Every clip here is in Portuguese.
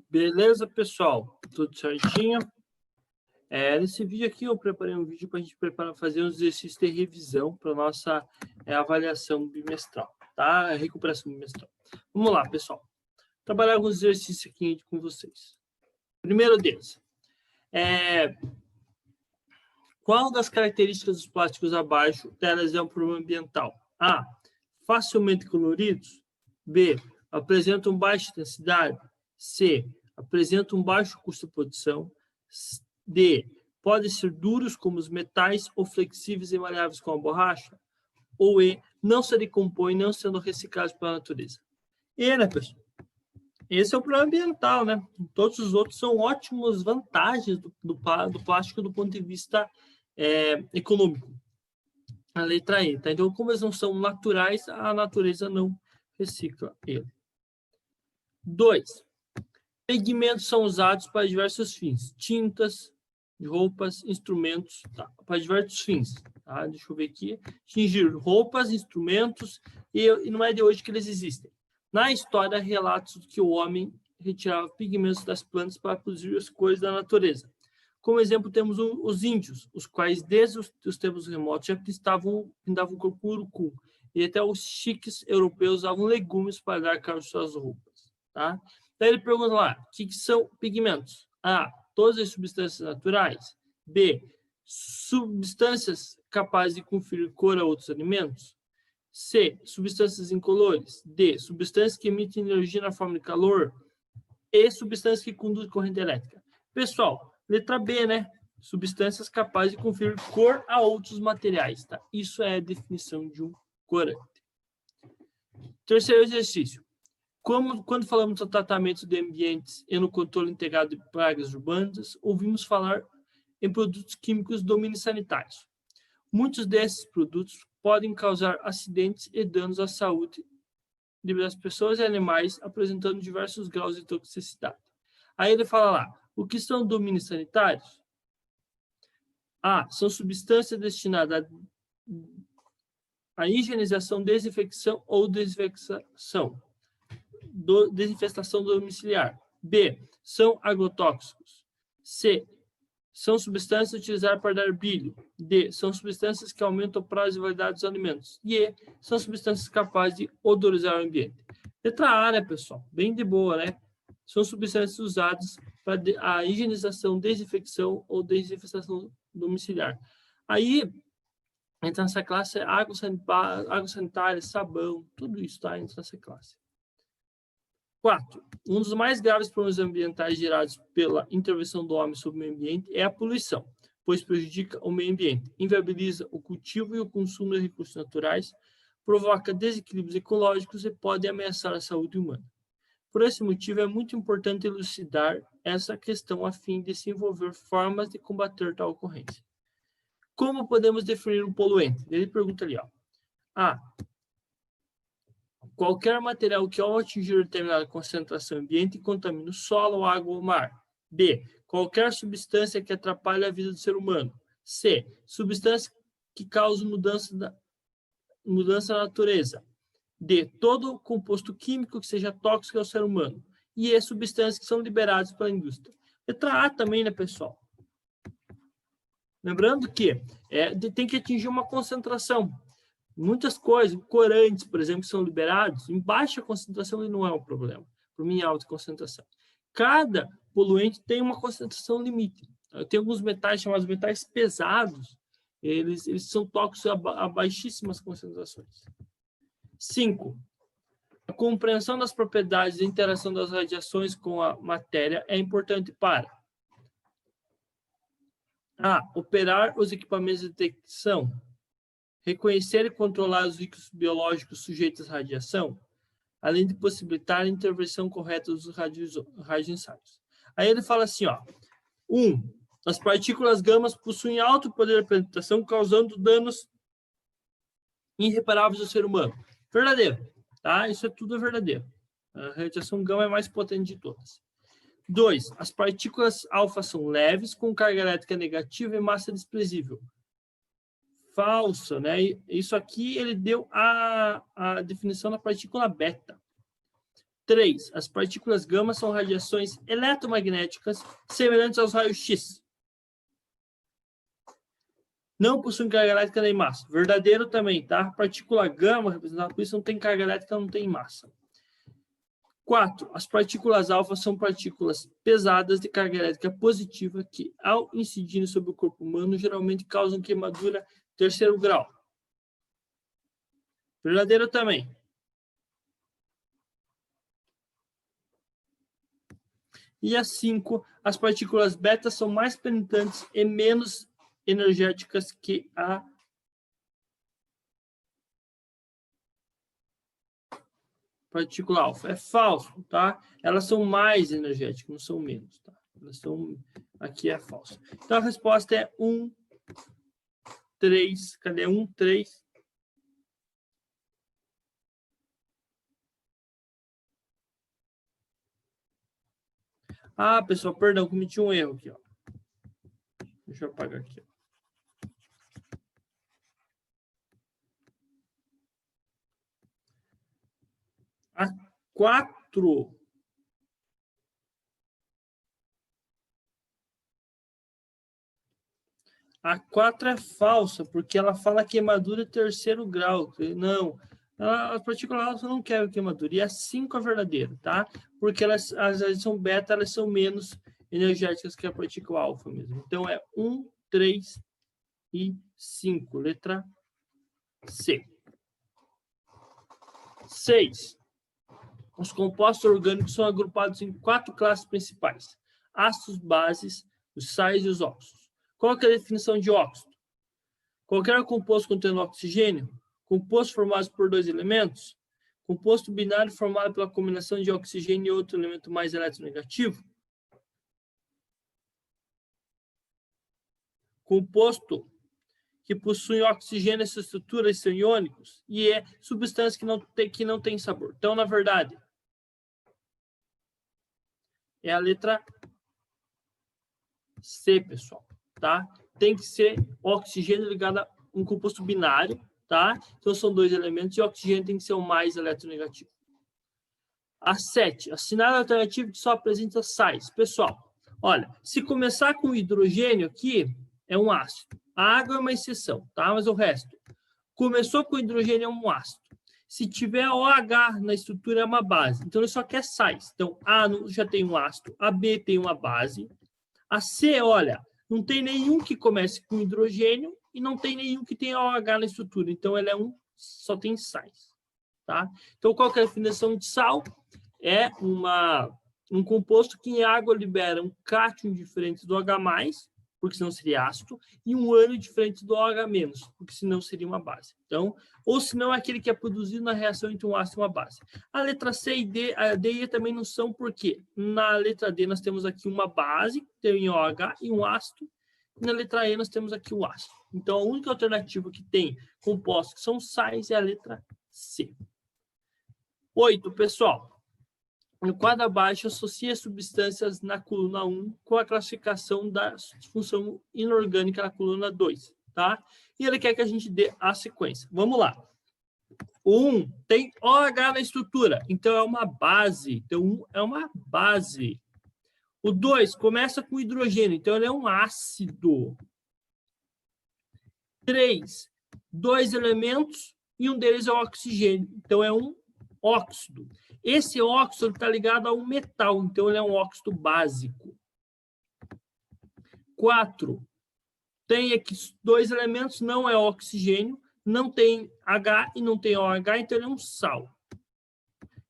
Beleza, pessoal? Tudo certinho? Nesse vídeo aqui eu preparei um vídeo para a gente fazer uns exercícios de revisão para a nossa avaliação bimestral, tá? Recuperação bimestral. Vamos lá, pessoal. Trabalhar alguns exercícios aqui com vocês. Primeiro deles. Qual das características dos plásticos abaixo delas é um problema ambiental? A. Facilmente coloridos. B. Apresentam baixa densidade. C. Apresentam baixo custo de produção. D. Podem ser duros como os metais ou flexíveis e maleáveis como a borracha. Ou E. Não se decompõem, não sendo reciclados pela natureza. E, né, pessoal? Esse é o problema ambiental, né? Todos os outros são ótimas vantagens do plástico do ponto de vista econômico. A letra E, tá? Então, como eles não são naturais, a natureza não recicla ele. 2. Pigmentos são usados para diversos fins. Tintas, roupas, instrumentos, tá? Para diversos fins. Tá? Deixa eu ver aqui. Tingir roupas, instrumentos, e não é de hoje que eles existem. Na história, relatos de que o homem retirava pigmentos das plantas para produzir as cores da natureza. Como exemplo, temos os índios, os quais, desde os tempos remotos, já pintavam o urucum. E até os chiques europeus usavam legumes para dar cor às suas roupas. Tá? Daí ele pergunta lá, o que são pigmentos? A. Todas as substâncias naturais. B. Substâncias capazes de conferir cor a outros alimentos. C. Substâncias incolores. D. Substâncias que emitem energia na forma de calor. E. Substâncias que conduzem corrente elétrica. Pessoal, letra B, né? Substâncias capazes de conferir cor a outros materiais, tá? Isso é a definição de um corante. Terceiro exercício. Quando falamos do tratamento de ambientes e no controle integrado de pragas urbanas, ouvimos falar em produtos químicos de domínio sanitários. Muitos desses produtos podem causar acidentes e danos à saúde das pessoas e animais, apresentando diversos graus de toxicidade. Aí ele fala lá, o que são domínios sanitários? A. São substâncias destinadas à higienização, desinfecção ou desinfestação domiciliar. B. São agrotóxicos. C. São substâncias utilizadas para dar brilho. D. São substâncias que aumentam o prazo de validade dos alimentos. E E. São substâncias capazes de odorizar o ambiente. Letra A, né, pessoal? Bem de boa, né? São substâncias usadas para a higienização, desinfecção ou desinfestação domiciliar. Aí, entra nessa classe água sanitária, sabão, tudo isso tá? Entra nessa classe. 4. Um dos mais graves problemas ambientais gerados pela intervenção do homem sobre o meio ambiente é a poluição, pois prejudica o meio ambiente, inviabiliza o cultivo e o consumo de recursos naturais, provoca desequilíbrios ecológicos e pode ameaçar a saúde humana. Por esse motivo, é muito importante elucidar essa questão a fim de se envolver formas de combater tal ocorrência. Como podemos definir um poluente? Ele pergunta ali, ó. A. Qualquer material que, ao atingir determinada concentração ambiente, contamine o solo, a água ou o mar. B. Qualquer substância que atrapalhe a vida do ser humano. C. Substância que cause mudança na natureza. D. Todo composto químico que seja tóxico ao ser humano. E E. Substâncias que são liberadas pela indústria. Letra A também, né, pessoal? Lembrando que tem que atingir uma concentração. Muitas coisas, corantes, por exemplo, que são liberados, em baixa concentração ele não é um problema. Para mim, alta concentração. Cada poluente tem uma concentração limite. Tem alguns metais chamados metais pesados, eles são tóxicos a baixíssimas concentrações. 5. A compreensão das propriedades e interação das radiações com a matéria é importante para A. Operar os equipamentos de detecção. Reconhecer e controlar os riscos biológicos sujeitos à radiação, além de possibilitar a intervenção correta dos radioensaios. Aí ele fala assim, ó. 1. As partículas gamas possuem alto poder de penetração, causando danos irreparáveis ao ser humano. Verdadeiro, tá? Isso é tudo verdadeiro. A radiação gama é a mais potente de todas. 2. As partículas alfa são leves, com carga elétrica negativa e massa desprezível. Falso, né? Isso aqui ele deu a definição da partícula beta. 3. As partículas gama são radiações eletromagnéticas semelhantes aos raios X. Não possuem carga elétrica nem massa. Verdadeiro também, tá? Partícula gama, representada por isso, não tem carga elétrica, não tem massa. 4. As partículas alfa são partículas pesadas de carga elétrica positiva que, ao incidirem sobre o corpo humano, geralmente causam queimadura terceiro grau. Verdadeiro também. E a 5. As partículas beta são mais penetrantes e menos energéticas que a partícula alfa. É falso, tá? Elas são mais energéticas, não são menos, tá? Elas são... Aqui é falso. Então, a resposta é 1, 3. Cadê 1, 3? Ah, pessoal, perdão, cometi um erro aqui, ó. Deixa eu apagar aqui, ó. A 4. A 4 é falsa, porque ela fala queimadura terceiro grau. Não, as partículas alfa não querem queimadura. E a 5 é verdadeira, tá? Porque elas, as são beta, elas são menos energéticas que a partícula alfa mesmo. Então, é 1, 3 e 5. Letra C. 6. Os compostos orgânicos são agrupados em 4 classes principais: ácidos, bases, os sais e os óxidos. Qual é a definição de óxido? Qualquer composto contendo oxigênio, composto formado por 2 elementos, composto binário formado pela combinação de oxigênio e outro elemento mais eletronegativo, composto que possui oxigênio e sua estrutura são iônicos, e é substância que não tem sabor. Então, na verdade, é a letra C, pessoal, tá? Tem que ser oxigênio ligado a um composto binário, tá? Então, são 2 elementos e o oxigênio tem que ser o mais eletronegativo. A 7, assinado alternativo que só apresenta sais. Pessoal, olha, se começar com hidrogênio aqui, é um ácido. A água é uma exceção, tá? Mas o resto. Começou com hidrogênio, é um ácido. Se tiver OH na estrutura, é uma base. Então, ele só quer sais. Então, A já tem um ácido, a B tem uma base. A C, olha, não tem nenhum que comece com hidrogênio e não tem nenhum que tenha OH na estrutura. Então, ele é só tem sais. Tá? Então, qual que é a definição de sal? É um composto que em água libera um cátion diferente do H+, porque senão seria ácido, e um ânion diferente do OH-, porque senão seria uma base. Então, ou senão é aquele que é produzido na reação entre um ácido e uma base. A letra C e D, a D e E também não são, porque na letra D nós temos aqui uma base, tem OH e um ácido, e na letra E nós temos aqui o ácido. Então, a única alternativa que tem compostos que são sais é a letra C. 8, pessoal. No quadro abaixo, associa substâncias na coluna 1 com a classificação da função inorgânica na coluna 2, tá? E ele quer que a gente dê a sequência. Vamos lá. O 1 tem OH na estrutura, então é uma base. Então, 1 é uma base. O 2 começa com hidrogênio, então ele é um ácido. 3, 2 elementos e um deles é o oxigênio, então é um óxido. Esse óxido está ligado a um metal, então ele é um óxido básico. 4. Tem aqui 2 elementos, não é oxigênio, não tem H e não tem OH, então ele é um sal.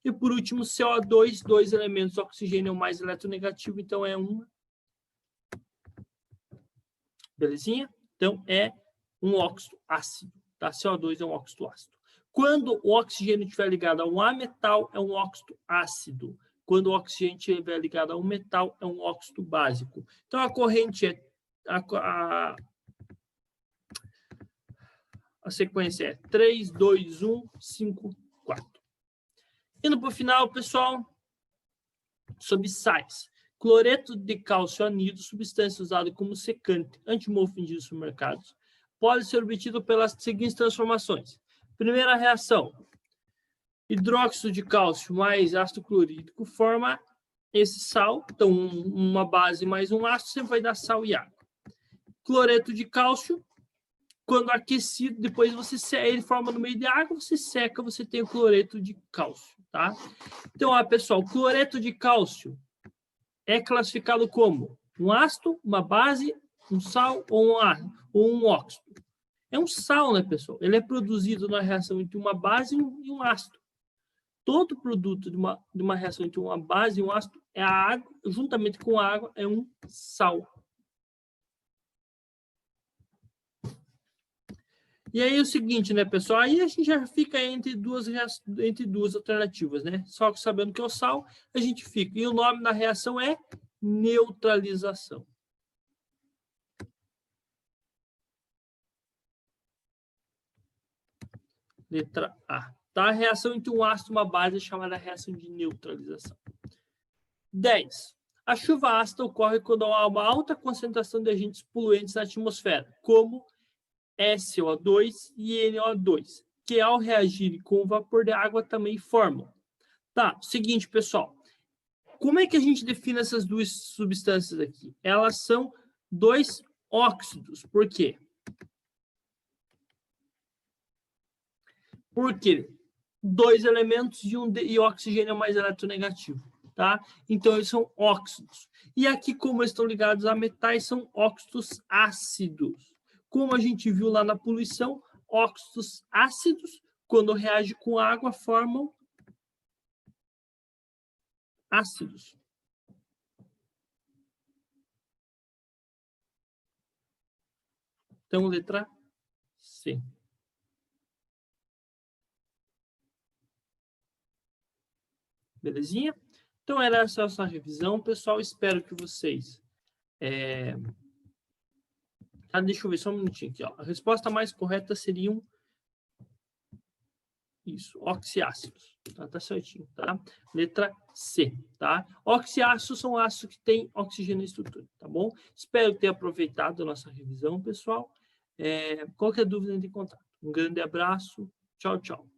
E por último, CO2, 2 elementos, oxigênio é o mais eletronegativo, então é um... Belezinha? Então é um óxido ácido, tá? CO2 é um óxido ácido. Quando o oxigênio estiver ligado a um ametal, é um óxido ácido. Quando o oxigênio estiver ligado a um metal, é um óxido básico. Então, a corrente é... A sequência é 3, 2, 1, 5, 4. Indo para o final, pessoal, sobre sais. Cloreto de cálcio anido, substância usada como secante antimofo vendido nos supermercados, pode ser obtido pelas seguintes transformações. Primeira reação, Hidróxido de cálcio mais ácido clorídrico forma esse sal. Então, uma base mais um ácido sempre vai dar sal e água. Cloreto de cálcio, quando aquecido, depois ele forma no meio de água, você seca, você tem o cloreto de cálcio, tá? Então, pessoal, cloreto de cálcio é classificado como um ácido, uma base, um sal ou um óxido. É um sal, né, pessoal? Ele é produzido na reação entre uma base e um ácido. Todo produto de uma reação entre uma base e um ácido é a água, juntamente com a água, é um sal. E aí é o seguinte, né, pessoal? Aí a gente já fica entre duas alternativas, né? Só que sabendo que é o sal, a gente fica. E o nome da reação é neutralização. Letra A. Tá? A reação entre um ácido e uma base é chamada reação de neutralização. 10. A chuva ácida ocorre quando há uma alta concentração de agentes poluentes na atmosfera, como SO2 e NO2, que ao reagirem com o vapor de água também formam. Tá, seguinte, pessoal. Como é que a gente define essas duas substâncias aqui? Elas são dois óxidos. Por quê? Porque dois elementos e oxigênio é mais eletronegativo, tá? Então, eles são óxidos. E aqui, como eles estão ligados a metais, são óxidos ácidos. Como a gente viu lá na poluição, óxidos ácidos, quando reagem com água, formam ácidos. Então, letra C. Belezinha? Então, era essa a nossa revisão, pessoal. Espero que vocês... deixa eu ver só um minutinho aqui. Ó. A resposta mais correta seriam... Isso, oxiácidos. Tá certinho, tá? Letra C, tá? Oxiácidos são ácidos que têm oxigênio na estrutura, tá bom? Espero ter aproveitado a nossa revisão, pessoal. Qualquer dúvida, entre em contato. Um grande abraço. Tchau, tchau.